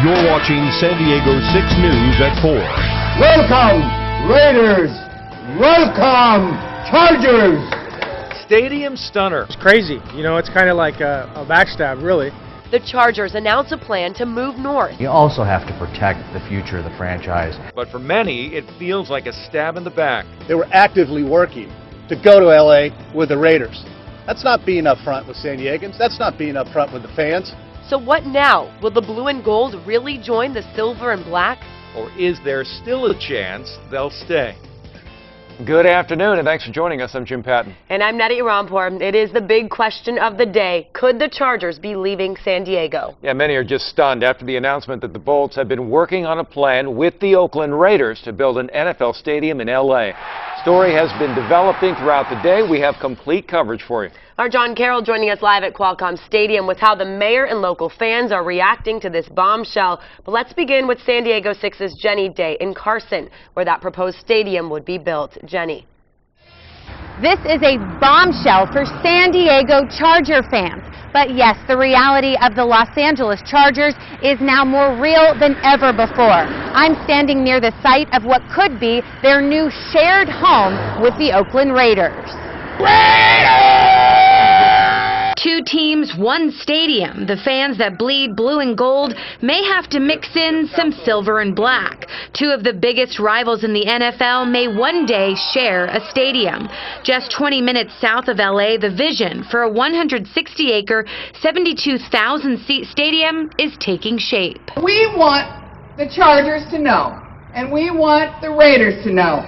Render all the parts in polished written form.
You're watching San Diego 6 News at 4. Welcome, Raiders! Welcome, Chargers! Stadium stunner. It's crazy. You know, it's kind of like a backstab, really. The Chargers announce a plan to move north. You also have to protect the future of the franchise. But for many, it feels like a stab in the back. They were actively working to go to LA with the Raiders. That's not being upfront with San Diegans. That's not being upfront with the fans. So what now? Will the blue and gold really join the silver and black? Or is there still a chance they'll stay? Good afternoon, and thanks for joining us. I'm Jim Patton. And I'm Nettie Rampur. It is the big question of the day. Could the Chargers be leaving San Diego? Yeah, many are just stunned after the announcement that the Bolts have been working on a plan with the Oakland Raiders to build an NFL stadium in L.A. Story has been developing throughout the day. We have complete coverage for you. Our John Carroll joining us live at Qualcomm Stadium with how the mayor and local fans are reacting to this bombshell. But let's begin with San Diego 6's Jenny Day in Carson, where that proposed stadium would be built. Jenny. This is a bombshell for San Diego Charger fans. But yes, the reality of the Los Angeles Chargers is now more real than ever before. I'm standing near the site of what could be their new shared home with the Oakland Raiders. Two teams, one stadium. The fans that bleed blue and gold may have to mix in some silver and black. Two of the biggest rivals in the NFL may one day share a stadium. Just 20 minutes south of LA, the vision for a 160-acre, 72,000-seat stadium is taking shape. We want the Chargers to know, and we want the Raiders to know.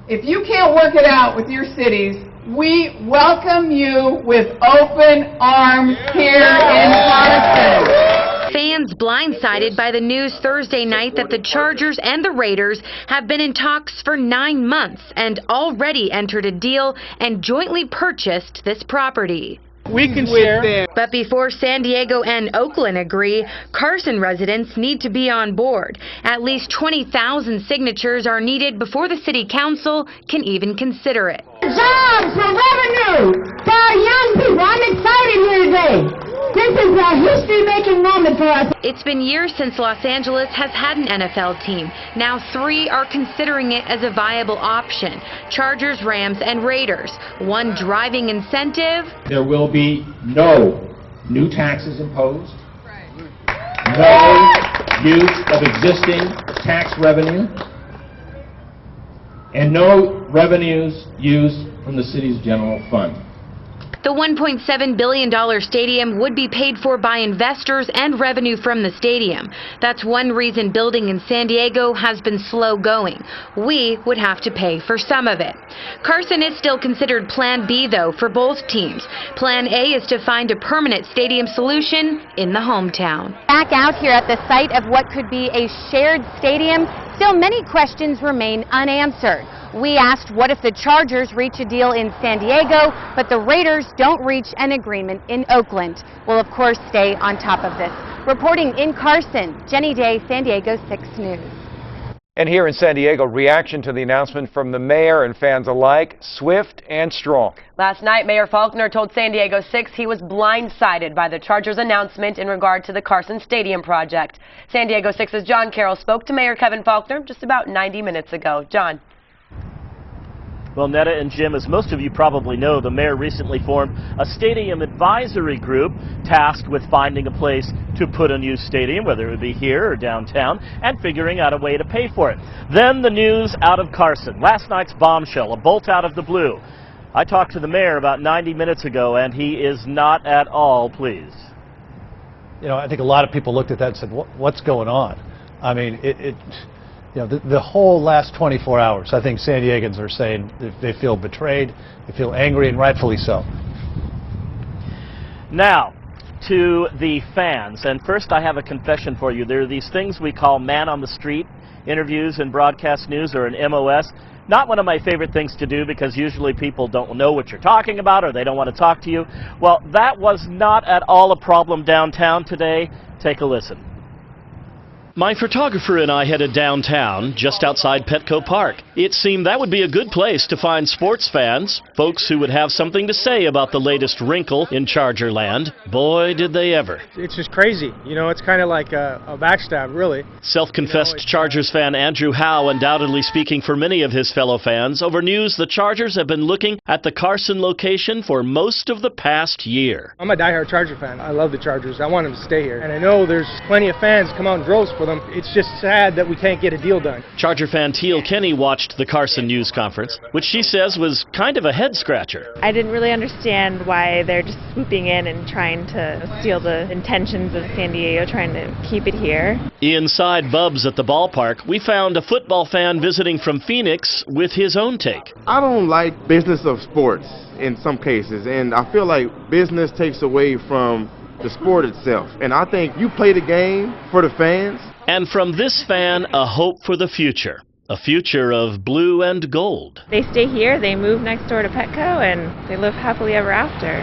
If you can't work it out with your cities, we welcome you with open arms here in Carson. Fans blindsided by the news Thursday night that the Chargers and the Raiders have been in talks for 9 months and already entered a deal and jointly purchased this property. We can share. But before San Diego and Oakland agree, Carson residents need to be on board. At least 20,000 signatures are needed before the city council can even consider it. Jobs for revenue for our young people. I'm excited here today. This is a history-making moment for us. It's been years since Los Angeles has had an NFL team. Now 3 are considering it as a viable option. Chargers, Rams, and Raiders. One driving incentive. There will be no new taxes imposed, no use of existing tax revenue, and no revenues used from the city's general fund. The $1.7 billion stadium would be paid for by investors and revenue from the stadium. That's one reason building in San Diego has been slow going. We would have to pay for some of it. Carson is still considered Plan B, though, for both teams. Plan A is to find a permanent stadium solution in the hometown. Back out here at the site of what could be a shared stadium, still many questions remain unanswered. We asked what if the Chargers reach a deal in San Diego, but the Raiders don't reach an agreement in Oakland. We'll, of course, stay on top of this. Reporting in Carson, Jenny Day, San Diego 6 News. And here in San Diego, reaction to the announcement from the mayor and fans alike, swift and strong. Last night, Mayor Faulkner told San Diego 6 he was blindsided by the Chargers' announcement in regard to the Carson Stadium project. San Diego 6's John Carroll spoke to Mayor Kevin Faulkner just about 90 minutes ago. John. Well, Netta and Jim, as most of you probably know, the mayor recently formed a stadium advisory group tasked with finding a place to put a new stadium, whether it would be here or downtown, and figuring out a way to pay for it. Then the news out of Carson. Last night's bombshell, a bolt out of the blue. I talked to the mayor about 90 minutes ago, and he is not at all pleased. You know, I think a lot of people looked at that and said, what's going on? I mean, you know, the whole last 24 hours, I think San Diegans are saying they feel betrayed, they feel angry, and rightfully so. Now, to the fans, and first I have a confession for you. There are these things we call man on the street interviews in broadcast news or in MOS. Not one of my favorite things to do because usually people don't know what you're talking about or they don't want to talk to you. Well, that was not at all a problem downtown today. Take a listen. My photographer and I headed downtown, just outside Petco Park. It seemed that would be a good place to find sports fans, folks who would have something to say about the latest wrinkle in Charger land. Boy, did they ever. It's just crazy. You know, it's kind of like a backstab, really. Self-confessed Chargers fan Andrew Howe undoubtedly speaking for many of his fellow fans over news the Chargers have been looking at the Carson location for most of the past year. I'm a diehard Charger fan. I love the Chargers. I want them to stay here. And I know there's plenty of fans come out in droves for them. It's just sad that we can't get a deal done. Charger fan Teal Kenny watched the Carson news conference, which she says was kind of a head-scratcher. I didn't really understand why they're just swooping in and trying to steal the intentions of San Diego, trying to keep it here. Inside Bub's at the ballpark, we found a football fan visiting from Phoenix with his own take. I don't like business of sports in some cases, and I feel like business takes away from the sport itself. And I think you play the game for the fans. And from this fan, a hope for the future. A future of blue and gold. They stay here, they move next door to Petco, and they live happily ever after.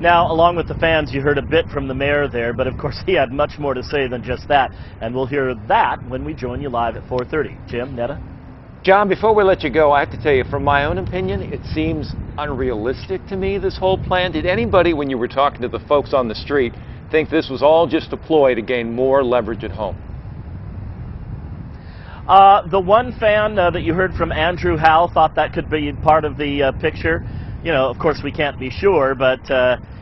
Now, along with the fans, you heard a bit from the mayor there, but of course he had much more to say than just that. And we'll hear that when we join you live at 4:30. Jim, Netta? John, before we let you go, I have to tell you, from my own opinion, it seems unrealistic to me, this whole plan. Did anybody, when you were talking to the folks on the street, think this was all just a ploy to gain more leverage at home? The one fan that you heard from, Andrew Howe, thought that could be part of the picture. You know, of course, we can't be sure, but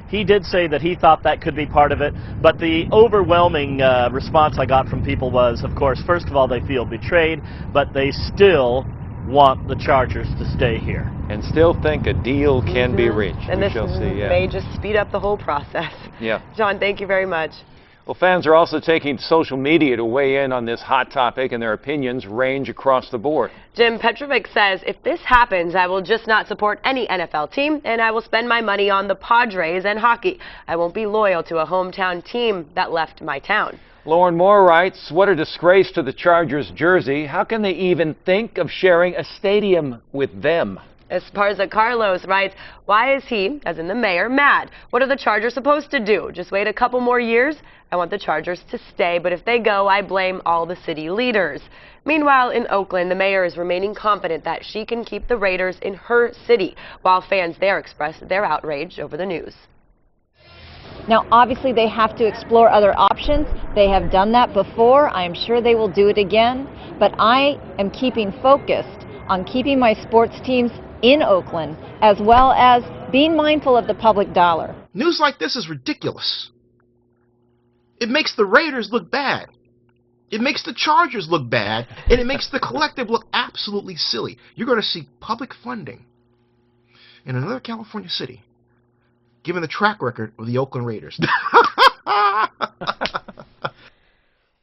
he did say that he thought that could be part of it. But the overwhelming response I got from people was, of course, first of all, they feel betrayed, but they still want the Chargers to stay here. And still think a deal can be reached. And we this shall see, yeah. may just speed up the whole process. Yeah. John, thank you very much. Well, fans are also taking to social media to weigh in on this hot topic, and their opinions range across the board. Jim Petrovic says, if this happens, I will just not support any NFL team, and I will spend my money on the Padres and hockey. I won't be loyal to a hometown team that left my town. Lauren Moore writes, what a disgrace to the Chargers jersey. How can they even think of sharing a stadium with them? Esparza Carlos writes, why is he, as in the mayor, mad? What are the Chargers supposed to do? Just wait a couple more years? I want the Chargers to stay, but if they go, I blame all the city leaders. Meanwhile, in Oakland, the mayor is remaining confident that she can keep the Raiders in her city, while fans there express their outrage over the news. Now, obviously, they have to explore other options. They have done that before. I am sure they will do it again. But I am keeping focused on keeping my sports teams in Oakland, as well as being mindful of the public dollar. News like this is ridiculous. It makes the Raiders look bad. It makes the Chargers look bad, and it makes the collective look absolutely silly. You're going to see public funding in another California city, given the track record of the Oakland Raiders.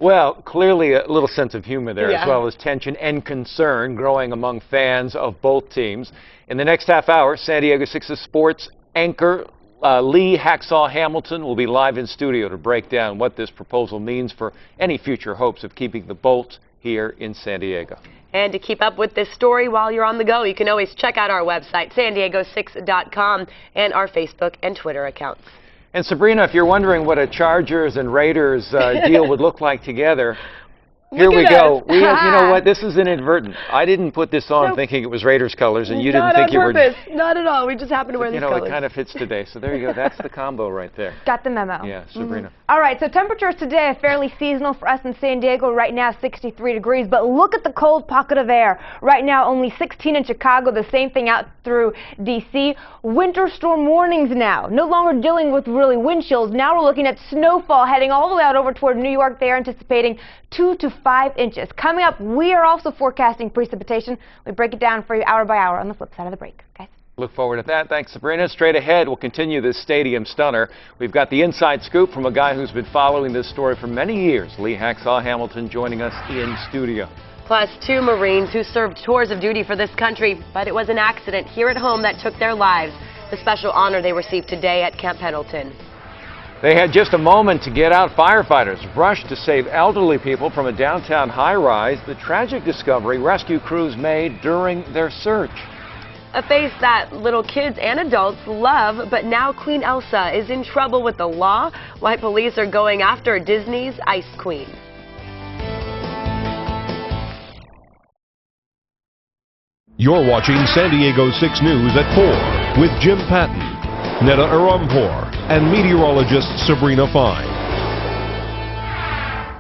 Well, clearly a little sense of humor there, Yeah. as well as tension and concern growing among fans of both teams. In the next half hour, San Diego Six's sports anchor Lee Hacksaw Hamilton will be live in studio to break down what this proposal means for any future hopes of keeping the Bolts here in San Diego. And to keep up with this story while you're on the go, you can always check out our website, sandiego6.com, and our Facebook and Twitter accounts. And Sabrina, if you're wondering what a Chargers and Raiders deal would look like together, here we go. You know what? This is inadvertent. I didn't put this on thinking it was Raiders colors, and you didn't think you were. Not on purpose. Not at all. We just happened to wear these colors. It kind of fits today. So there you go. That's the combo right there. Got the memo. Yeah, Sabrina. All right, so temperatures today are fairly seasonal for us in San Diego. Right now, 63 degrees, but look at the cold pocket of air. Right now, only 16 in Chicago, the same thing out through D.C. Winter storm warnings now. No longer dealing with really wind chills. Now we're looking at snowfall heading all the way out over toward New York. They're anticipating 2 to 5 inches. Coming up, we are also forecasting precipitation. We break it down for you hour by hour on the flip side of the break. Guys. Look forward to that. Thanks, Sabrina. Straight ahead, we'll continue this stadium stunner. We've got the inside scoop from a guy who's been following this story for many years. Lee Hacksaw Hamilton joining us in studio. Plus, 2 Marines who served tours of duty for this country, but it was an accident here at home that took their lives. The special honor they received today at Camp Pendleton. They had just a moment to get out. Firefighters rushed to save elderly people from a downtown high-rise. The tragic discovery rescue crews made during their search. A face that little kids and adults love, but now Queen Elsa is in trouble with the law. Why police are going after Disney's Ice Queen. You're watching San Diego 6 News at 4 with Jim Patton, Neda Arampor, and meteorologist Sabrina Fine.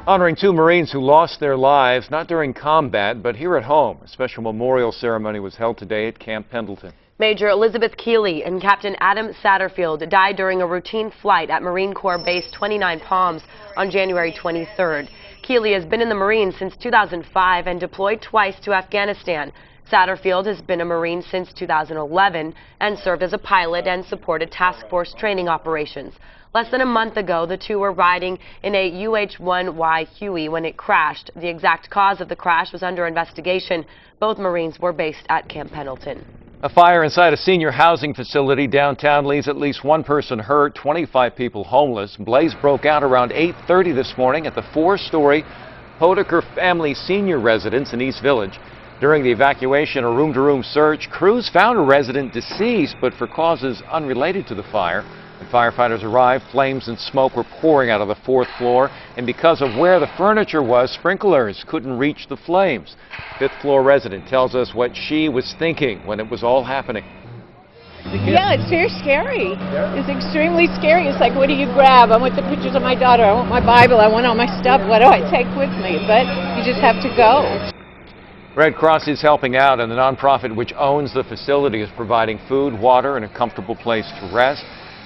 Honoring 2 Marines who lost their lives, not during combat, but here at home. A special memorial ceremony was held today at Camp Pendleton. Major Elizabeth Keeley and Captain Adam Satterfield died during a routine flight at Marine Corps Base 29 Palms on January 23rd. Keeley has been in the Marines since 2005 and deployed twice to Afghanistan. Satterfield has been a Marine since 2011 and served as a pilot and supported task force training operations. Less than a month ago, the two were riding in a UH-1Y Huey when it crashed. The exact cause of the crash was under investigation. Both Marines were based at Camp Pendleton. A fire inside a senior housing facility downtown leaves at least 1 person hurt, 25 people homeless. Blaze broke out around 8:30 this morning at the 4-story Podaker Family Senior Residence in East Village. During the evacuation, a room-to-room search, crews found a resident deceased, but for causes unrelated to the fire. When firefighters arrived, flames and smoke were pouring out of the 4th floor, and because of where the furniture was, sprinklers couldn't reach the flames. 5th-floor resident tells us what she was thinking when it was all happening. Yeah, it's very scary. It's extremely scary. It's like, what do you grab? I want the pictures of my daughter. I want my Bible. I want all my stuff. What do I take with me? But you just have to go. Red Cross is helping out, and the nonprofit which owns the facility is providing food, water, and a comfortable place to rest.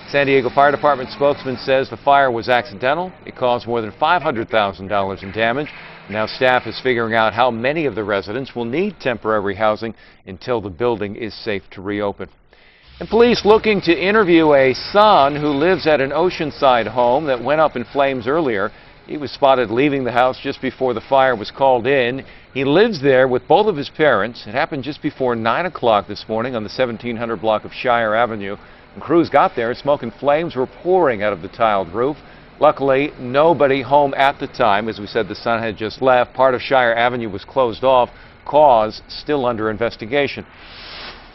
San Diego Fire Department spokesman says the fire was accidental. It caused more than $500,000 in damage. Now staff is figuring out how many of the residents will need temporary housing until the building is safe to reopen. And police looking to interview a son who lives at an Oceanside home that went up in flames earlier. He was spotted leaving the house just before the fire was called in. He lives there with both of his parents. It happened just before 9 o'clock this morning on the 1700 block of Shire Avenue. When crews got there, smoke and flames were pouring out of the tiled roof. Luckily, nobody home at the time. As we said, the son had just left. Part of Shire Avenue was closed off. Cause still under investigation.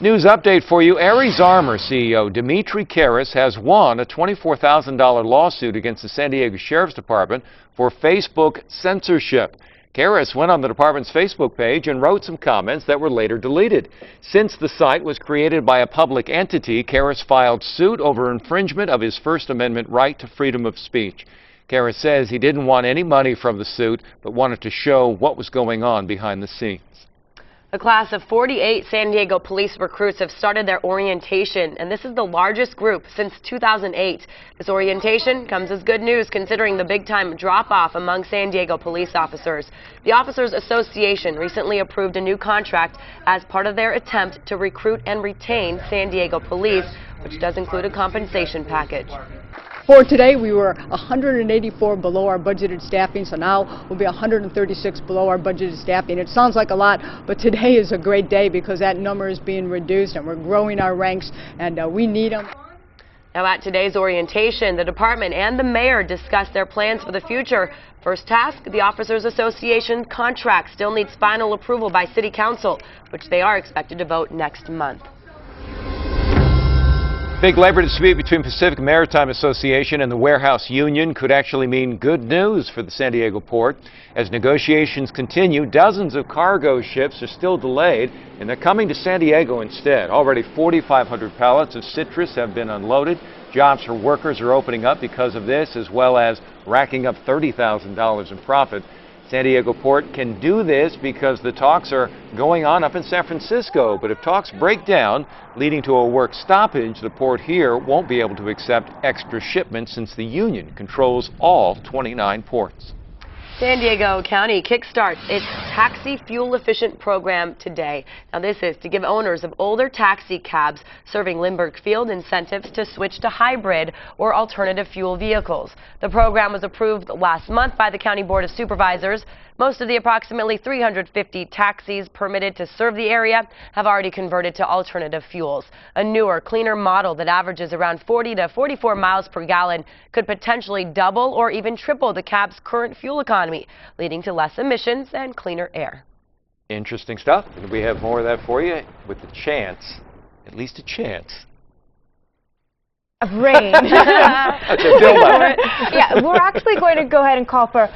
News update for you. Aries Armor CEO Dimitri Karas has won a $24,000 lawsuit against the San Diego Sheriff's Department for Facebook censorship. Karas went on the department's Facebook page and wrote some comments that were later deleted. Since the site was created by a public entity, Karas filed suit over infringement of his First Amendment right to freedom of speech. Karas says he didn't want any money from the suit, but wanted to show what was going on behind the scenes. A class of 48 San Diego police recruits have started their orientation, and this is the largest group since 2008. This orientation comes as good news considering the big-time drop-off among San Diego police officers. The Officers Association recently approved a new contract as part of their attempt to recruit and retain San Diego police, which does include a compensation package. For today, we were 184 below our budgeted staffing, so now we'll be 136 below our budgeted staffing. It sounds like a lot, but today is a great day because that number is being reduced and we're growing our ranks, and we need them. Now at today's orientation, the department and the mayor discussed their plans for the future. First task, the Officers Association contract still needs final approval by City Council, which they are expected to vote next month. Big labor dispute between Pacific Maritime Association and the Warehouse Union could actually mean good news for the San Diego port. As negotiations continue, dozens of cargo ships are still delayed, and they're coming to San Diego instead. Already 4,500 pallets of citrus have been unloaded. Jobs for workers are opening up because of this, as well as racking up $30,000 in profit. San Diego Port can do this because the talks are going on up in San Francisco. But if talks break down, leading to a work stoppage, the port here won't be able to accept extra shipments since the union controls all 29 ports. San Diego County kickstarts its taxi fuel efficient program today. Now this is to give owners of older taxi cabs serving Lindbergh Field incentives to switch to hybrid or alternative fuel vehicles. The program was approved last month by the County Board of Supervisors. Most of the approximately 350 taxis permitted to serve the area have already converted to alternative fuels. A newer, cleaner model that averages around 40 to 44 miles per gallon could potentially double or even triple the cab's current fuel economy, leading to less emissions and cleaner air. Interesting stuff. We have more of that for you with the chance at least a chance. Of rain. That's a build-up. Yeah, we're actually going to go ahead and call for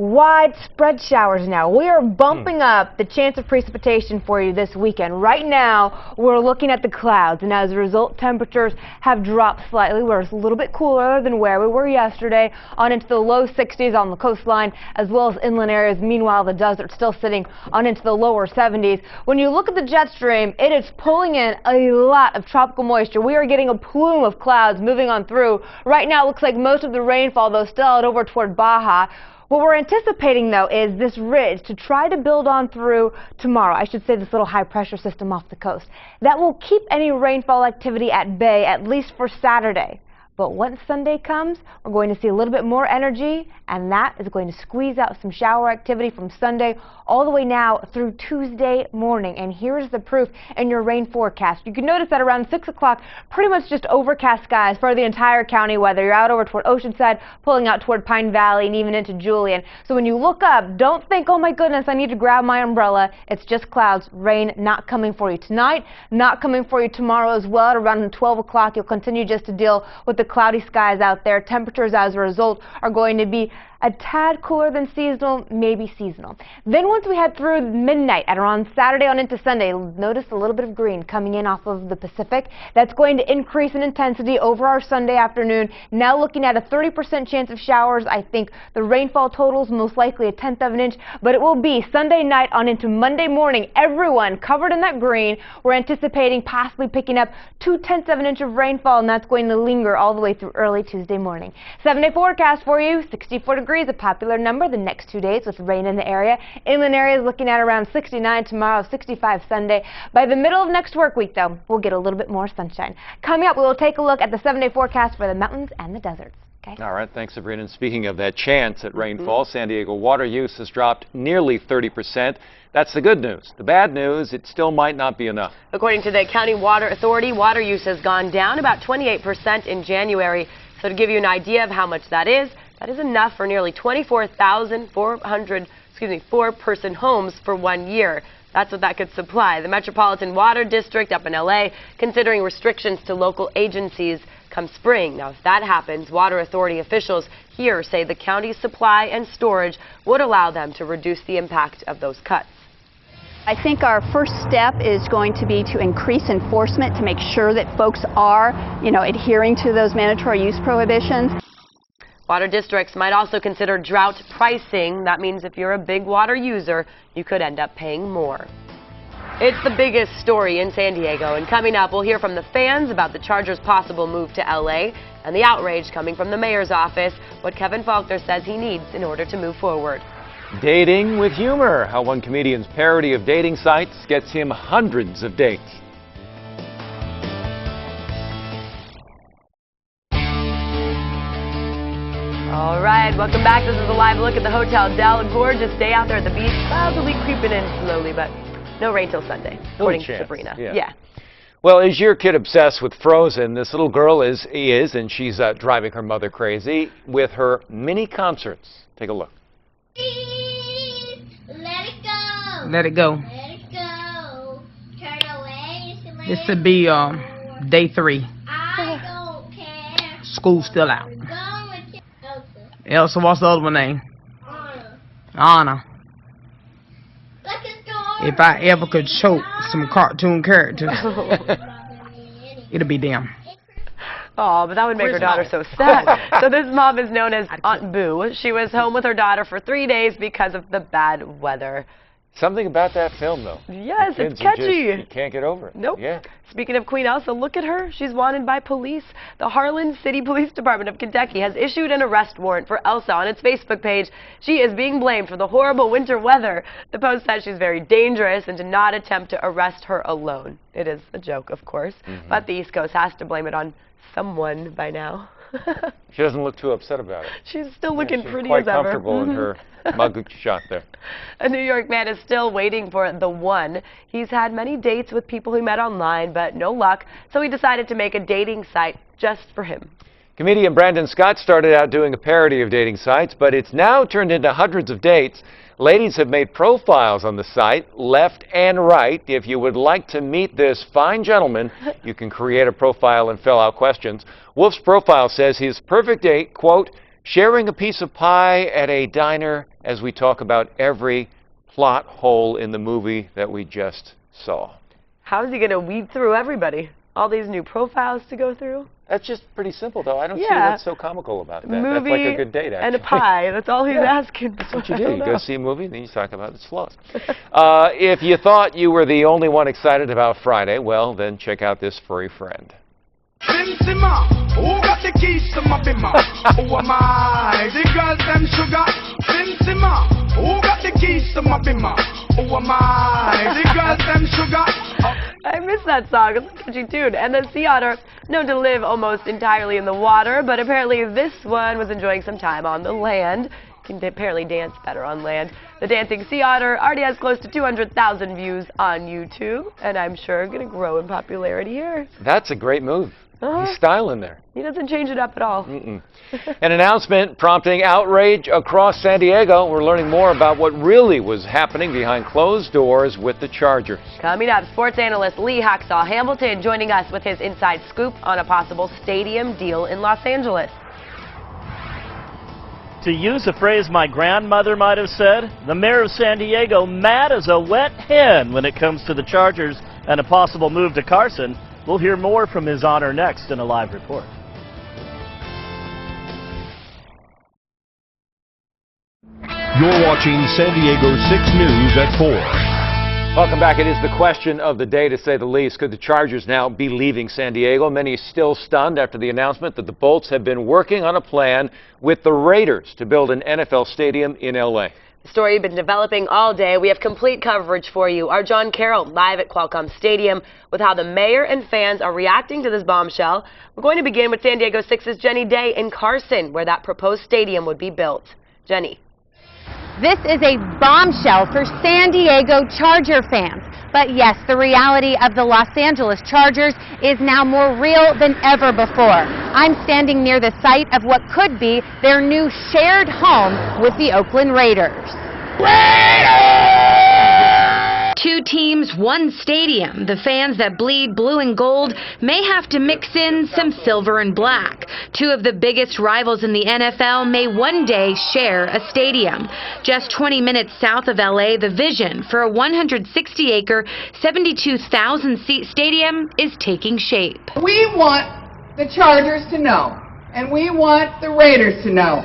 widespread showers now. We are bumping up the chance of precipitation for you this weekend. Right now, we're looking at the clouds, and as a result, temperatures have dropped slightly. We're a little bit cooler than where we were yesterday, on into the low 60s on the coastline, as well as inland areas. Meanwhile, the desert still sitting on into the lower 70s. When you look at the jet stream, it is pulling in a lot of tropical moisture. We are getting a plume of clouds moving on through. Right now, it looks like most of the rainfall, though, still out over toward Baja. What we're anticipating, though, is this ridge to try to build on through tomorrow. I should say this little high-pressure system off the coast. That will keep any rainfall activity at bay, at least for Saturday. But once Sunday comes, we're going to see a little bit more energy, and that is going to squeeze out some shower activity from Sunday all the way now through Tuesday morning. And here's the proof in your rain forecast. You can notice that around 6 o'clock, pretty much just overcast skies for the entire county, whether you're out over toward Oceanside, pulling out toward Pine Valley, and even into Julian. So when you look up, don't think, oh my goodness, I need to grab my umbrella. It's just clouds, rain not coming for you tonight, not coming for you tomorrow as well. At around 12 o'clock, you'll continue just to deal with the cloudy skies out there. Temperatures as a result are going to be a tad cooler than seasonal, maybe seasonal. Then once we head through midnight at around Saturday on into Sunday, notice a little bit of green coming in off of the Pacific. That's going to increase in intensity over our Sunday afternoon. Now looking at a 30% chance of showers. I think the rainfall totals most likely a 1/10 of an inch, but it will be Sunday night on into Monday morning. Everyone covered in that green. We're anticipating possibly picking up 2/10 of an inch of rainfall, and that's going to linger all the way through early Tuesday morning. 7-day forecast for you, 64 degrees, a popular number the next 2 days with rain in the area. Inland areas looking at around 69 tomorrow, 65 Sunday. By the middle of next work week, though, we'll get a little bit more sunshine. Coming up, we will take a look at the 7-day forecast for the mountains and the deserts. Okay. All right, thanks, Sabrina. And speaking of that chance at rainfall, San Diego water use has dropped nearly 30%. That's the good news. The bad news, it still might not be enough. According to the County Water Authority, water use has gone down about 28% in January. So to give you an idea of how much that is enough for nearly 24,400, four-person homes for 1 year. That's what that could supply. The Metropolitan Water District up in LA considering restrictions to local agencies come spring. Now, if that happens, Water Authority officials here say the county's supply and storage would allow them to reduce the impact of those cuts. I think our first step is going to be to increase enforcement to make sure that folks are, adhering to those mandatory use prohibitions. Water districts might also consider drought pricing. That means if you're a big water user, you could end up paying more. It's the biggest story in San Diego, and coming up, we'll hear from the fans about the Chargers' possible move to LA and the outrage coming from the mayor's office, what Kevin Faulkner says he needs in order to move forward. Dating with humor, how one comedian's parody of dating sites gets him hundreds of dates. All right, welcome back. This is a live look at the Hotel Del. A gorgeous day out there at the beach. Clouds will be creeping in slowly, but no rain till Sunday, according to Sabrina. Yeah. Well, is your kid obsessed with Frozen? This little girl is, and she's driving her mother crazy with her mini concerts. Take a look. Let it go. Let it go. Let it go. Turn away. This would be day 3. I don't care. School's still out. Go with your Elsa, what's the other one name? Anna. Anna. Look at the If I ever could choke some cartoon characters, it'll be them. Oh, but that would make her daughter so sad. So this mom is known as Aunt Boo. She was home with her daughter for 3 days because of the bad weather. Something about that film, though. Yes, it's catchy. You can't get over it. Nope. Yeah. Speaking of Queen Elsa, look at her. She's wanted by police. The Harlan City Police Department of Kentucky has issued an arrest warrant for Elsa on its Facebook page. She is being blamed for the horrible winter weather. The post says she's very dangerous and to not attempt to arrest her alone. It is a joke, of course, but the East Coast has to blame it on someone by now. She doesn't look too upset about it. She's still looking pretty quite as ever. Comfortable in her mug shot there. A New York man is still waiting for the one. He's had many dates with people he met online, but no luck, so he decided to make a dating site just for him. Comedian Brandon Scott started out doing a parody of dating sites, but it's now turned into hundreds of dates. Ladies have made profiles on the site, left and right. If you would like to meet this fine gentleman, you can create a profile and fill out questions. Wolf's profile says his perfect date, quote, sharing a piece of pie at a diner as we talk about every plot hole in the movie that we just saw. How is he going to weed through everybody? All these new profiles to go through? That's just pretty simple, though. I don't see what's so comical about that. Movie That's like a good date, actually. and a pie. That's all he's asking. That's what you do. You go see a movie, and then you talk about its flaws. If you thought you were the only one excited about Friday, well, then check out this furry friend. Benzema, who got the keys to my bimmer? Who am I? The girls them sugar. Benzema, who got the keys to my bimmer? Who am I? The girls them sugar. I miss that song. It's a catchy tune. And the sea otter, known to live almost entirely in the water, but apparently this one was enjoying some time on the land. Can apparently dance better on land. The dancing sea otter already has close to 200,000 views on YouTube, and I'm sure going to grow in popularity here. That's a great move. He's styling there. He doesn't change it up at all. An announcement prompting outrage across San Diego. We're learning more about what really was happening behind closed doors with the Chargers. Coming up, sports analyst Lee Hacksaw Hamilton joining us with his inside scoop on a possible stadium deal in Los Angeles. To use a phrase my grandmother might have said, the mayor of San Diego mad as a wet hen when it comes to the Chargers and a possible move to Carson. We'll hear more from His Honor next in a live report. You're watching San Diego 6 News at 4. Welcome back. It is the question of the day, to say the least. Could the Chargers now be leaving San Diego? Many still stunned after the announcement that the Bolts have been working on a plan with the Raiders to build an NFL stadium in L.A. The story you've been developing all day. We have complete coverage for you. Our John Carroll live at Qualcomm Stadium with how the mayor and fans are reacting to this bombshell. We're going to begin with San Diego 6's Jenny Day in Carson, where that proposed stadium would be built. Jenny. This is a bombshell for San Diego Charger fans. But yes, the reality of the Los Angeles Chargers is now more real than ever before. I'm standing near the site of what could be their new shared home with the Oakland Raiders. Two teams, one stadium. The fans that bleed blue and gold may have to mix in some silver and black. Two of the biggest rivals in the NFL may one day share a stadium. Just 20 minutes south of LA, the vision for a 160-acre, 72,000-seat stadium is taking shape. We want the Chargers to know, and we want the Raiders to know.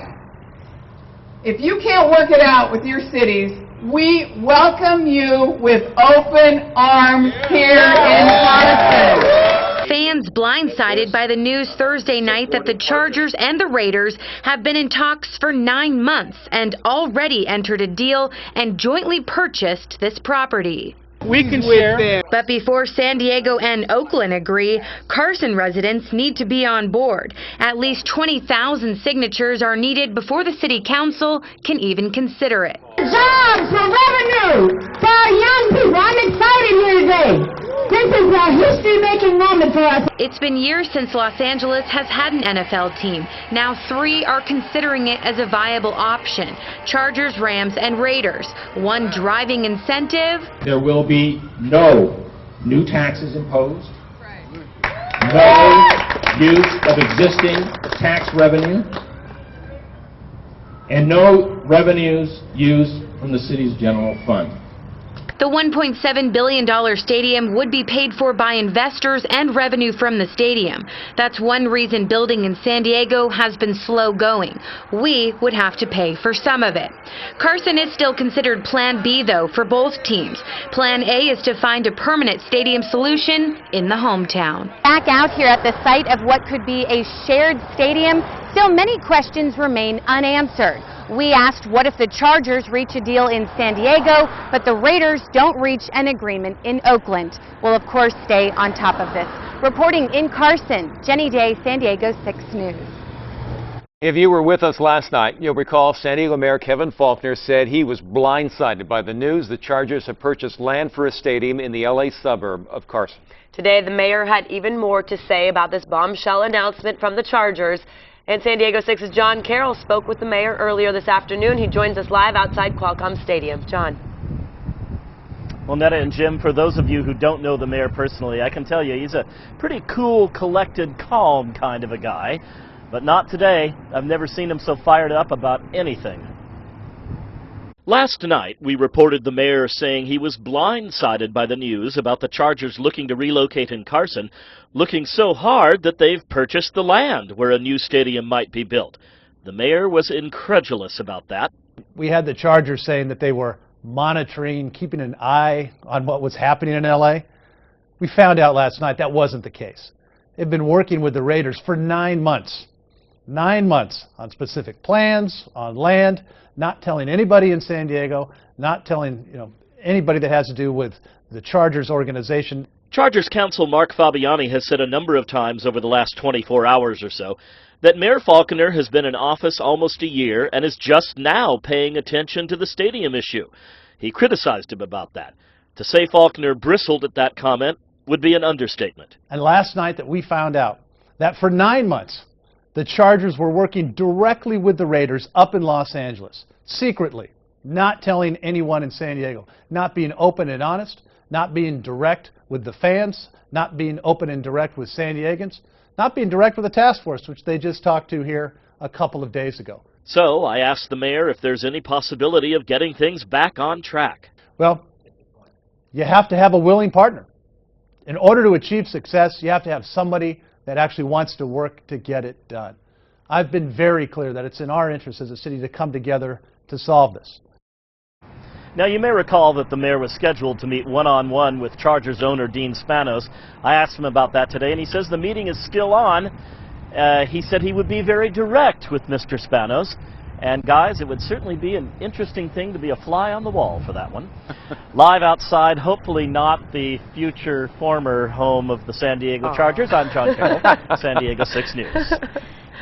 If you can't work it out with your cities, we welcome you with open arms here in Carson. Fans blindsided by the news Thursday night that the Chargers and the Raiders have been in talks for 9 months and already entered a deal and jointly purchased this property. We can share. But before San Diego and Oakland agree, Carson residents need to be on board. At least 20,000 signatures are needed before the city council can even consider it. Jobs for revenue for our young people. I'm excited here today. This is a history-making moment for us. It's been years since Los Angeles has had an NFL team. Now 3 are considering it as a viable option. Chargers, Rams, and Raiders. One driving incentive. There will be no new taxes imposed, no use of existing tax revenue, and no revenues used from the city's general fund. The $1.7 billion stadium would be paid for by investors and revenue from the stadium. That's one reason building in San Diego has been slow going. We would have to pay for some of it. Carson is still considered Plan B, though, for both teams. Plan A is to find a permanent stadium solution in the hometown. Back out here at the site of what could be a shared stadium, still many questions remain unanswered. We asked what if the Chargers reach a deal in San Diego, but the Raiders don't reach an agreement in Oakland. We'll, of course, stay on top of this. Reporting in Carson, Jenny Day, San Diego 6 News. If you were with us last night, you'll recall San Diego Mayor Kevin Faulconer said he was blindsided by the news the Chargers have purchased land for a stadium in the LA suburb of Carson. Today, the mayor had even more to say about this bombshell announcement from the Chargers. And San Diego 6's John Carroll spoke with the mayor earlier this afternoon. He joins us live outside Qualcomm Stadium. John. Well, Netta and Jim, for those of you who don't know the mayor personally, I can tell you he's a pretty cool, collected, calm kind of a guy. But not today. I've never seen him so fired up about anything. Last night, we reported the mayor saying he was blindsided by the news about the Chargers looking to relocate in Carson, looking so hard that they've purchased the land where a new stadium might be built. The mayor was incredulous about that. We had the Chargers saying that they were monitoring, keeping an eye on what was happening in L.A. We found out last night that wasn't the case. They've been working with the Raiders for 9 months. 9 months on specific plans, on land, not telling anybody in San Diego, not telling anybody that has to do with the Chargers organization. Chargers counsel Mark Fabiani has said a number of times over the last 24 hours or so that Mayor Faulconer has been in office almost a year and is just now paying attention to the stadium issue. He criticized him about that. To say Faulconer bristled at that comment would be an understatement. And last night that we found out that for 9 months, the Chargers were working directly with the Raiders up in Los Angeles, secretly, not telling anyone in San Diego, not being open and honest, not being direct with the fans, not being open and direct with San Diegans, not being direct with the task force, which they just talked to here a couple of days ago. So I asked the mayor if there's any possibility of getting things back on track. Well, you have to have a willing partner. In order to achieve success, you have to have somebody that actually wants to work to get it done. I've been very clear that it's in our interest as a city to come together to solve this. Now, you may recall that the mayor was scheduled to meet one-on-one with Chargers owner Dean Spanos. I asked him about that today, and he says the meeting is still on. He said he would be very direct with Mr. Spanos. And guys, it would certainly be an interesting thing to be a fly on the wall for that one. Live outside, hopefully not the future former home of the San Diego Chargers. I'm John Carroll, San Diego 6 News.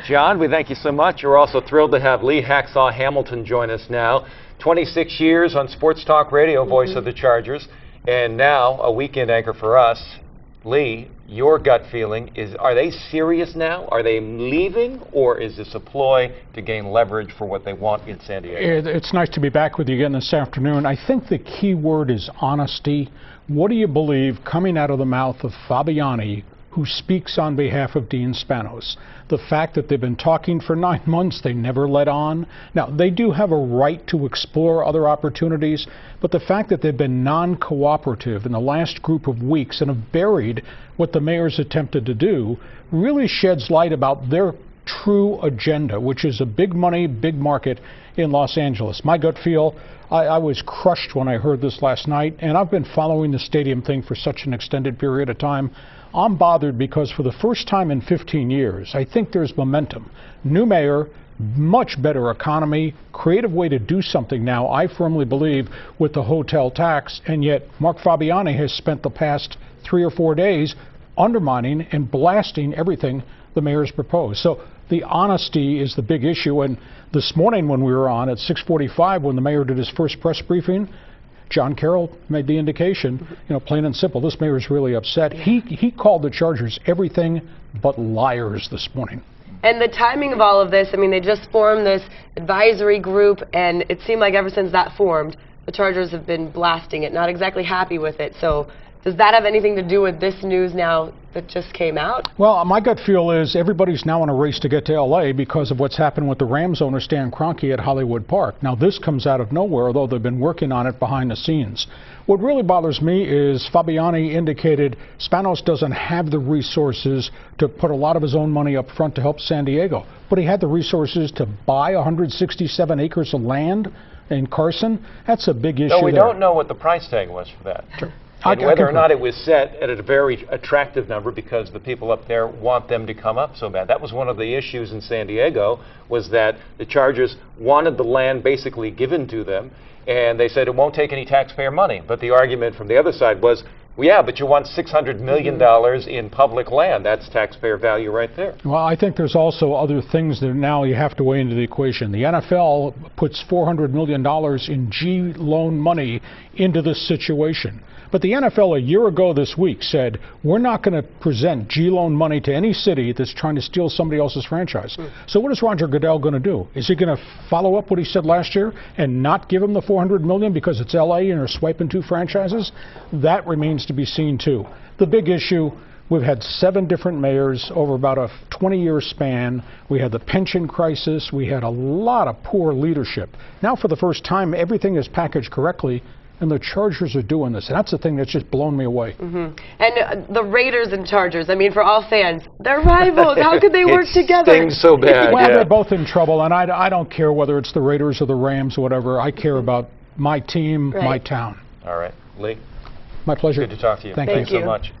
John, we thank you so much. We're also thrilled to have Lee Hacksaw Hamilton join us now. 26 years on Sports Talk Radio, voice of the Chargers, and now a weekend anchor for us. Lee, your gut feeling is, are they serious now? Are they leaving, or is this a ploy to gain leverage for what they want in San Diego? It's nice to be back with you again this afternoon. I think the key word is honesty. What do you believe coming out of the mouth of Fabiani, who speaks on behalf of Dean Spanos? The fact that they've been talking for 9 months, they never let on. Now, they do have a right to explore other opportunities, but the fact that they've been non-cooperative in the last group of weeks and have buried what the mayor's attempted to do really sheds light about their true agenda, which is a big money, big market in Los Angeles. My gut feel, I was crushed when I heard this last night, and I've been following the stadium thing for such an extended period of time. I'm bothered because for the first time in 15 years, I think there's momentum. New mayor, much better economy, creative way to do something now, I firmly believe, with the hotel tax, and yet Mark Fabiani has spent the past 3 or 4 days undermining and blasting everything the mayor's proposed. So the honesty is the big issue, and this morning when we were on at 6:45 when the mayor did his first press briefing, John Carroll made the indication, plain and simple, this mayor is really upset. He called the Chargers everything but liars this morning. And the timing of all of this, I mean, they just formed this advisory group, and it seemed like ever since that formed, the Chargers have been blasting it, not exactly happy with it. So does that have anything to do with this news now that just came out? Well, my gut feel is everybody's now in a race to get to L.A. because of what's happened with the Rams owner Stan Kroenke at Hollywood Park. Now, this comes out of nowhere, although they've been working on it behind the scenes. What really bothers me is Fabiani indicated Spanos doesn't have the resources to put a lot of his own money up front to help San Diego, but he had the resources to buy 167 acres of land in Carson. That's a big issue. So we don't know what the price tag was for that. Sure. And whether or not it was set at a very attractive number because the people up there want them to come up so bad. That was one of the issues in San Diego, was that the Chargers wanted the land basically given to them, and they said it won't take any taxpayer money. But the argument from the other side was Well, yeah, but you want $600 million in public land. That's taxpayer value right there. Well, I think there's also other things that now you have to weigh into the equation. The NFL puts $400 million in G loan money into this situation. But the NFL a year ago this week said, we're not going to present G loan money to any city that's trying to steal somebody else's franchise. So what is Roger Goodell going to do? Is he going to follow up what he said last year and not give him the $400 million because it's LA and they're swiping 2 franchises? That remains to be seen too. The big issue, we've had 7 different mayors over about a 20-year span. We had the pension crisis. We had a lot of poor leadership. Now for the first time, everything is packaged correctly, and the Chargers are doing this. And that's the thing that's just blown me away. And the Raiders and Chargers, I mean, for all fans, they're rivals. How could they work together? It stings so bad. Well, they're both in trouble, and I don't care whether it's the Raiders or the Rams or whatever. I care about my team, my town. All right. Lee? My pleasure. Good to talk to you. Thank Thanks you so much.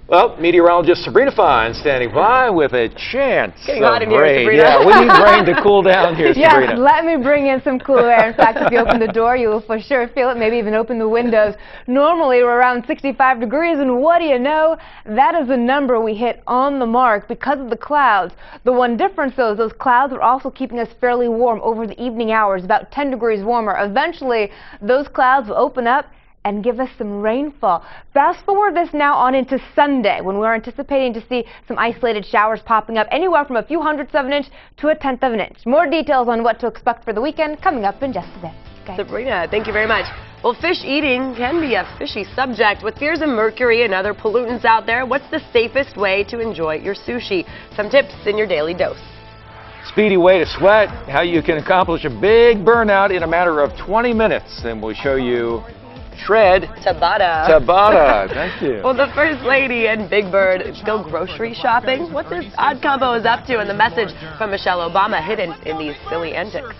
Well, meteorologist Sabrina Fine standing by with a chance Getting of hot in here, rain. Sabrina. Yeah, we need rain to cool down here, Sabrina. Yes, let me bring in some cool air. In fact, if you open the door, you will for sure feel it. Maybe even open the windows. Normally, we're around 65 degrees, and what do you know? That is the number we hit on the mark because of the clouds. The one difference, though, is those clouds are also keeping us fairly warm over the evening hours, about 10 degrees warmer. Eventually, those clouds will open up and give us some rainfall. Fast forward this now on into Sunday, when we're anticipating to see some isolated showers popping up anywhere from a few hundredths of an inch to a tenth of an inch. More details on what to expect for the weekend coming up in just a bit. Sabrina, thank you very much. Well, fish eating can be a fishy subject. With fears of mercury and other pollutants out there, what's the safest way to enjoy your sushi? Some tips in your daily dose. Speedy way to sweat, how you can accomplish a big burnout in a matter of 20 minutes. And we'll show you Tread Tabata. Tabata. Thank you. Well, the First Lady and Big Bird go grocery shopping. What this odd combo is up to, and the message from Michelle Obama hidden in these silly antics.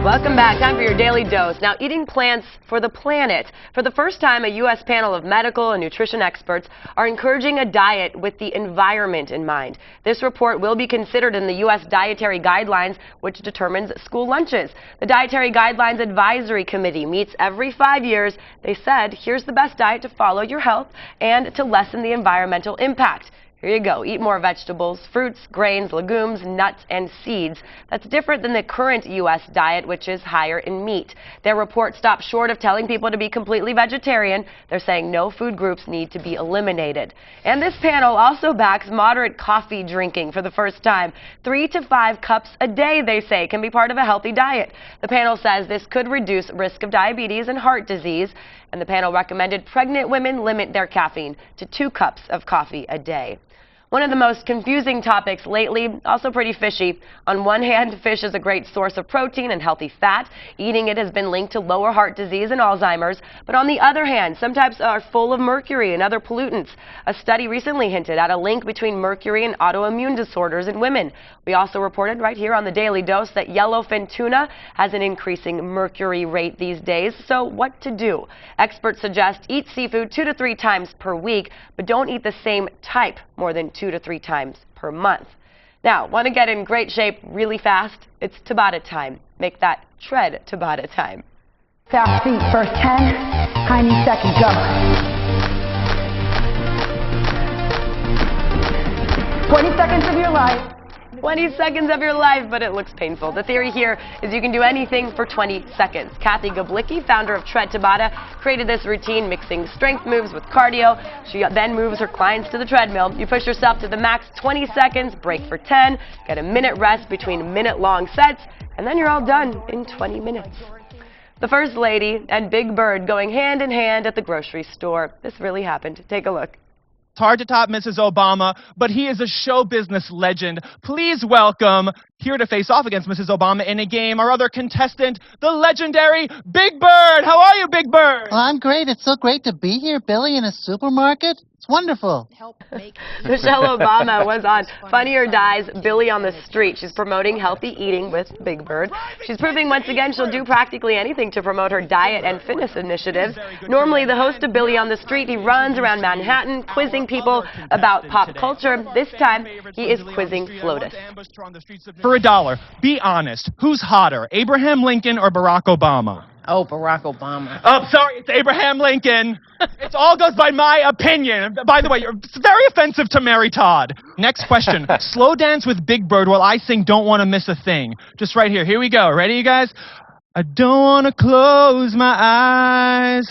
Welcome back. Time for your daily dose. Now, eating plants for the planet. For the first time, a U.S. panel of medical and nutrition experts are encouraging a diet with the environment in mind. This report will be considered in the U.S. Dietary Guidelines, which determines school lunches. The Dietary Guidelines Advisory Committee meets every 5 years. They said, here's the best diet to follow your health and to lessen the environmental impact. Here you go. Eat more vegetables, fruits, grains, legumes, nuts, and seeds. That's different than the current U.S. diet, which is higher in meat. Their report stops short of telling people to be completely vegetarian. They're saying no food groups need to be eliminated. And this panel also backs moderate coffee drinking for the first time. 3 to 5 cups a day, they say, can be part of a healthy diet. The panel says this could reduce risk of diabetes and heart disease. And the panel recommended pregnant women limit their caffeine to 2 cups of coffee a day. One of the most confusing topics lately, also pretty fishy. On one hand, fish is a great source of protein and healthy fat. Eating it has been linked to lower heart disease and Alzheimer's. But on the other hand, some types are full of mercury and other pollutants. A study recently hinted at a link between mercury and autoimmune disorders in women. We also reported right here on the Daily Dose that yellowfin tuna has an increasing mercury rate these days. So what to do? Experts suggest eat seafood 2 to 3 times per week, but don't eat the same type more than 2 to 3 times per month. Now, want to get in great shape really fast? It's Tabata time. Make that Tread Tabata time. Fast feet, first 10, tiny second, go. 20 seconds of your life. 20 seconds of your life, but it looks painful. The theory here is you can do anything for 20 seconds. Kathy Gablicki, founder of Tread Tabata, created this routine mixing strength moves with cardio. She then moves her clients to the treadmill. You push yourself to the max 20 seconds, break for 10, get a minute rest between minute-long sets, and then you're all done in 20 minutes. The First Lady and Big Bird going hand in hand at the grocery store. This really happened. Take a look. It's hard to top Mrs. Obama, but he is a show business legend. Please welcome Here to face off against Mrs. Obama in a game, our other contestant, the legendary Big Bird. How are you, Big Bird? Well, I'm great. It's so great to be here, Billy, in a supermarket. It's wonderful. Michelle Obama was on Funny or Die's Billy on the Street. She's promoting healthy eating with Big Bird. She's proving once again she'll do practically anything to promote her diet and fitness initiatives. Normally the host of Billy on the Street, he runs around Manhattan quizzing people about pop culture. This time he is quizzing FLOTUS. For $1, be honest. Who's hotter, Abraham Lincoln or Barack Obama? Oh, Barack Obama. Oh, sorry, it's Abraham Lincoln. It all goes by my opinion. By the way, it's very offensive to Mary Todd. Next question. Slow dance with Big Bird while I sing Don't Want to Miss a Thing. Just right here. Here we go. Ready, you guys? I don't want to close my eyes.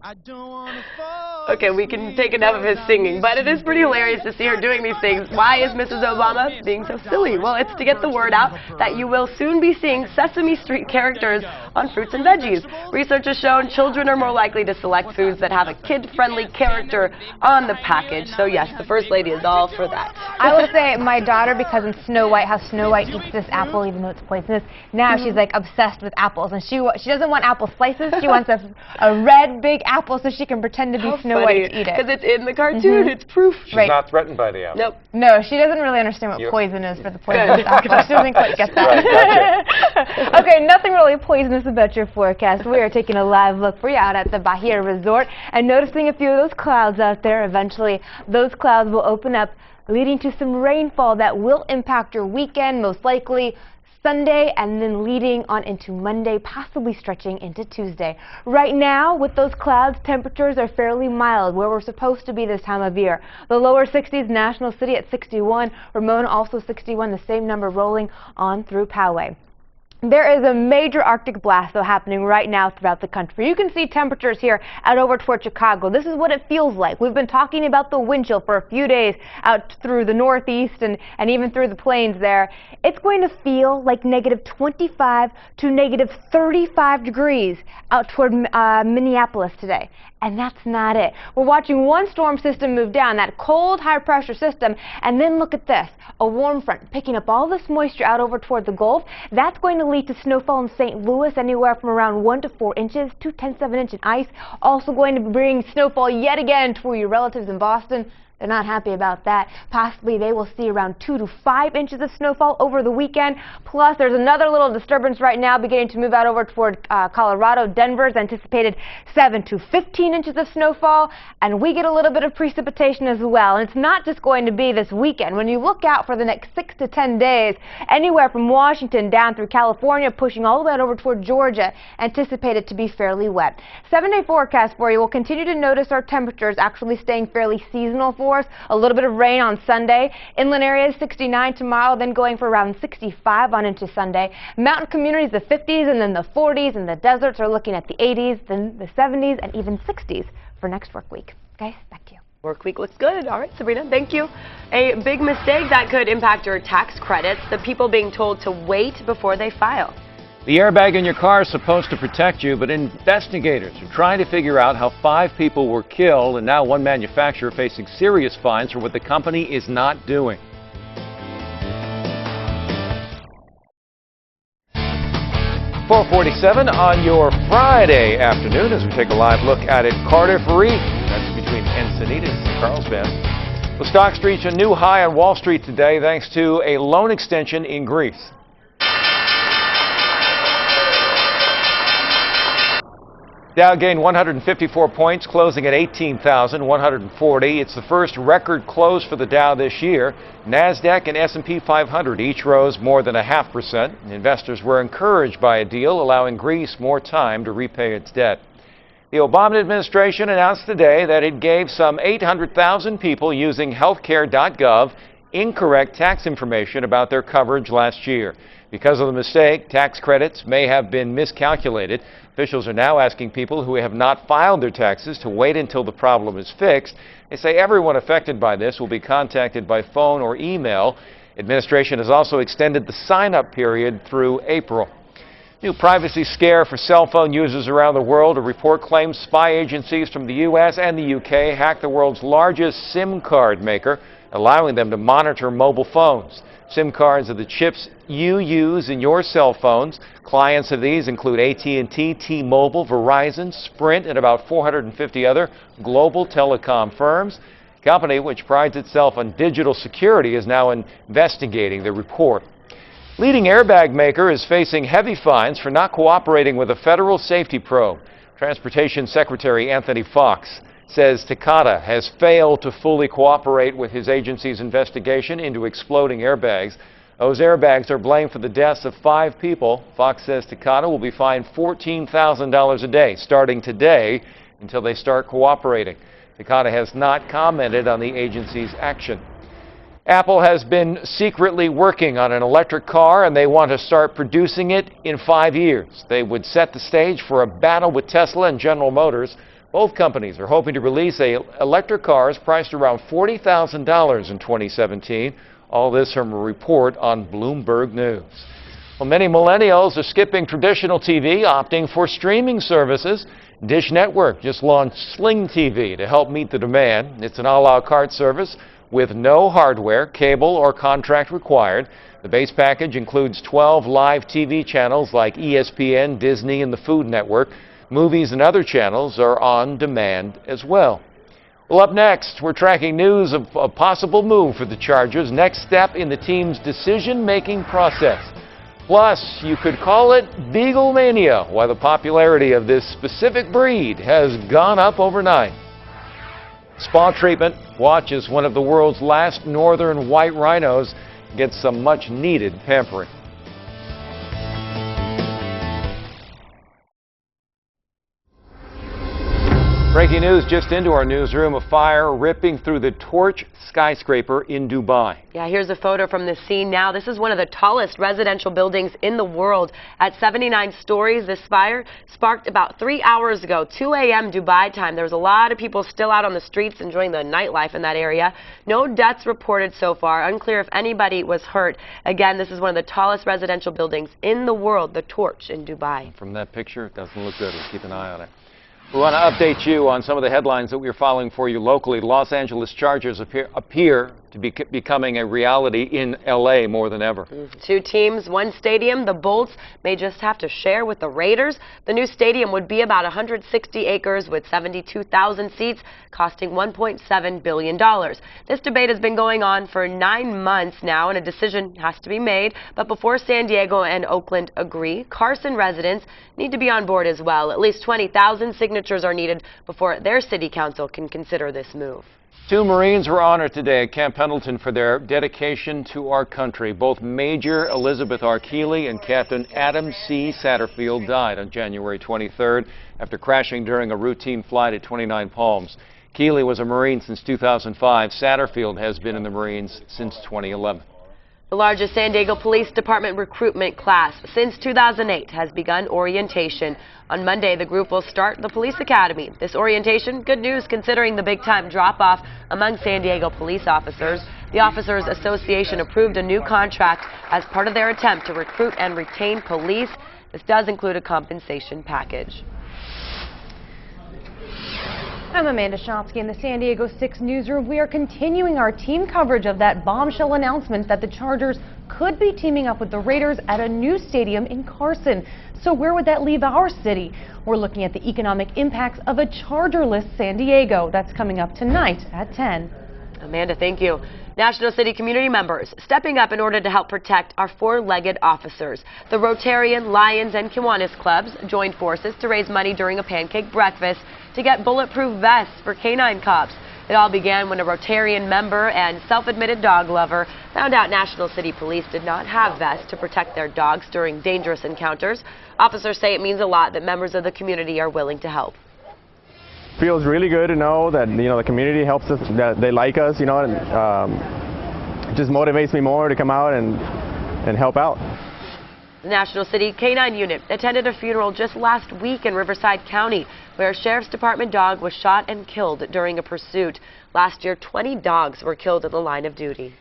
I don't want to fall. Okay, we can take enough of his singing, but it is pretty hilarious to see her doing these things. Why is Mrs. Obama being so silly? Well, it's to get the word out that you will soon be seeing Sesame Street characters on fruits and veggies. Research has shown children are more likely to select foods that have a kid-friendly character on the package. So yes, the First Lady is all for that. I will say my daughter, because in Snow White, how Snow White eats this apple even though it's poisonous, now she's like obsessed with apples, and she doesn't want apple slices. She wants a red big apple so she can pretend to be Snow White to eat it. Because it's in the cartoon, it's proof. She's not threatened by the apple. Nope. No, she doesn't really understand what poison is for the poisonous apple. She doesn't quite get that. Right, Okay, nothing really poisonous about your forecast. We are taking a live look for you out at the Bahia Resort and noticing a few of those clouds out there. Eventually, those clouds will open up, leading to some rainfall that will impact your weekend, most likely Sunday, and then leading on into Monday, possibly stretching into Tuesday. Right now, with those clouds, temperatures are fairly mild, where we're supposed to be this time of year. The lower 60s, National City at 61, Ramona also 61, the same number rolling on through Poway. There is a major Arctic blast, though, happening right now throughout the country. You can see temperatures here out over toward Chicago. This is what it feels like. We've been talking about the wind chill for a few days out through the northeast and even through the plains there. It's going to feel like negative 25 to negative 35 degrees out toward Minneapolis today. And that's not it. We're watching one storm system move down, that cold high-pressure system, and then look at this, a warm front picking up all this moisture out over toward the Gulf. That's going to lead to snowfall in St. Louis, anywhere from around 1 to 4 inches, 2/10 of an inch in ice. Also going to bring snowfall yet again to your relatives in Boston. They're not happy about that. Possibly they will see around 2 to 5 inches of snowfall over the weekend. Plus, there's another little disturbance right now beginning to move out over toward Colorado. Denver's anticipated 7 to 15 inches of snowfall, and we get a little bit of precipitation as well. And it's not just going to be this weekend. When you look out for the next 6 to 10 days, anywhere from Washington down through California, pushing all the way out over toward Georgia, anticipated to be fairly wet. 7-day forecast for you. We'll continue to notice our temperatures actually staying fairly seasonal for us. A little bit of rain on Sunday. Inland areas 69 tomorrow, then going for around 65 on into Sunday. Mountain communities the 50s and then the 40s, and the deserts are looking at the 80s, then the 70s, and even 60s for next work week. Guys, back to you. Work week looks good. All right, Sabrina, thank you. A big mistake that could impact your tax credits, the people being told to wait before they file. The airbag in your car is supposed to protect you, but investigators are trying to figure out how 5 people were killed, and now one manufacturer facing serious fines for what the company is not doing. .47 on your Friday afternoon as we take a live look at it. Cardiff Reef, that's between Encinitas and Carlsbad. The stocks reached a new high on Wall Street today thanks to a loan extension in Greece. Dow gained 154 points, closing at 18,140. It's the first record close for the Dow this year. NASDAQ and S&P 500 each rose more than 0.5%. Investors were encouraged by a deal allowing Greece more time to repay its debt. The Obama administration announced today that it gave some 800,000 people using healthcare.gov incorrect tax information about their coverage last year. Because of the mistake, tax credits may have been miscalculated. Officials are now asking people who have not filed their taxes to wait until the problem is fixed. They say everyone affected by this will be contacted by phone or email. Administration has also extended the sign-up period through April. New privacy scare for cell phone users around the world. A report claims spy agencies from the U.S. and the U.K. hacked the world's largest SIM card maker. allowing them to monitor mobile phones. SIM cards are the chips you use in your cell phones. Clients of these include AT&T, T-Mobile, Verizon, Sprint, and about 450 other global telecom firms. The company, which prides itself on digital security, is now investigating the report. Leading airbag maker is facing heavy fines for not cooperating with a federal safety probe. Transportation Secretary Anthony Fox says Takata has failed to fully cooperate with his agency's investigation into exploding airbags. Those airbags are blamed for the deaths of 5 people. Fox says Takata will be fined $14,000 a day starting today until they start cooperating. Takata has not commented on the agency's action. Apple has been secretly working on an electric car, and they want to start producing it in 5 years. They would set the stage for a battle with Tesla and General Motors. Both companies are hoping to release electric cars priced around $40,000 in 2017. All this from a report on Bloomberg News. Well, many millennials are skipping traditional TV, opting for streaming services. Dish Network just launched Sling TV to help meet the demand. It's an a la carte service with no hardware, cable, or contract required. The base package includes 12 live TV channels like ESPN, Disney, and the Food Network. Movies and other channels are on demand as well. Well, up next, we're tracking news of a possible move for the Chargers, next step in the team's decision-making process. Plus, you could call it Beagle Mania, why the popularity of this specific breed has gone up overnight. Spa treatment. Watch as one of the world's last northern white rhinos gets some much-needed pampering. Breaking news just into our newsroom, a fire ripping through the Torch skyscraper in Dubai. Yeah, here's a photo from the scene now. This is one of the tallest residential buildings in the world. At 79 stories, this fire sparked about 3 hours ago, 2 a.m. Dubai time. There was a lot of people still out on the streets enjoying the nightlife in that area. No deaths reported so far. Unclear if anybody was hurt. Again, this is one of the tallest residential buildings in the world, the Torch in Dubai. From that picture, it doesn't look good. We'll keep an eye on it. We want to update you on some of the headlines that we're following for you locally. Los Angeles Chargers appear to be becoming a reality in L.A. more than ever. 2 teams, 1 stadium. The Bolts may just have to share with the Raiders. The new stadium would be about 160 acres with 72,000 seats, costing $1.7 billion. This debate has been going on for 9 months now, and a decision has to be made. But before San Diego and Oakland agree, Carson residents need to be on board as well. At least 20,000 signatures are needed before their city council can consider this move. 2 Marines were honored today at Camp Pendleton for their dedication to our country. Both Major Elizabeth R. Keeley and Captain Adam C. Satterfield died on January 23rd after crashing during a routine flight at 29 Palms. Keeley was a Marine since 2005. Satterfield has been in the Marines since 2011. The largest San Diego Police Department recruitment class since 2008 has begun orientation. On Monday, the group will start the police academy. This orientation, good news considering the big-time drop-off among San Diego police officers. The Officers Association approved a new contract as part of their attempt to recruit and retain police. This does include a compensation package. I'm Amanda Shotsky in the San Diego 6 newsroom. We are continuing our team coverage of that bombshell announcement that the Chargers could be teaming up with the Raiders at a new stadium in Carson. So where would that leave our city? We're looking at the economic impacts of a Charger-less San Diego. That's coming up tonight at 10. Amanda, thank you. National City community members stepping up in order to help protect our 4-legged officers. The Rotarian, Lions, and Kiwanis clubs joined forces to raise money during a pancake breakfast to get bulletproof vests for canine cops. It all began when a Rotarian member and self-admitted dog lover found out National City Police did not have vests to protect their dogs during dangerous encounters. Officers say it means a lot that members of the community are willing to help. Feels really good to know that the community helps us, that they like us, and it just motivates me more to come out and help out. The National City Canine Unit attended a funeral just last week in Riverside County, where a Sheriff's Department dog was shot and killed during a pursuit. Last year, 20 dogs were killed in the line of duty.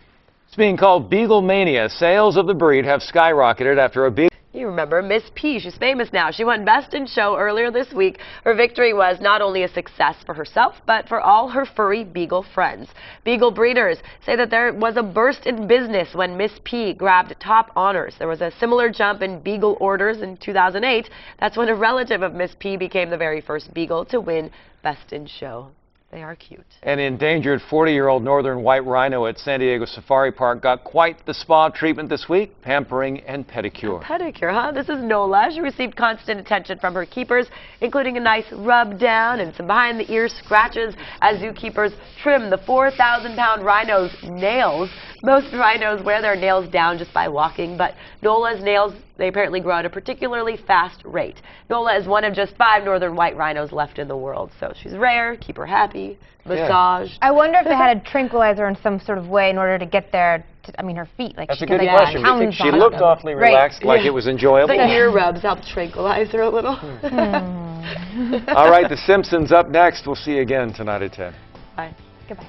It's being called Beagle Mania. Sales of the breed have skyrocketed after a big You remember Miss P. She's famous now. She won Best in Show earlier this week. Her victory was not only a success for herself, but for all her furry beagle friends. Beagle breeders say that there was a burst in business when Miss P grabbed top honors. There was a similar jump in beagle orders in 2008. That's when a relative of Miss P became the very first beagle to win Best in Show. They are cute. An endangered 40-year-old northern white rhino at San Diego Safari Park got quite the spa treatment this week, pampering and pedicure. Pedicure, huh? This is Nola. She received constant attention from her keepers, including a nice rub down and some behind-the-ear scratches as zookeepers trim the 4,000-pound rhino's nails. Most rhinos wear their nails down just by walking, but Nola's nails, they apparently grow at a particularly fast rate. Nola is one of just 5 northern white rhinos left in the world, so she's rare, keep her happy, massage. I wonder if they had a tranquilizer in some sort of way in order to get there, her feet. Like That's a good question. Pounds She on looked them. awfully relaxed, like it was enjoyable. The ear rubs helped tranquilize her a little. All right, The Simpsons up next. We'll see you again tonight at 10. Bye. Goodbye.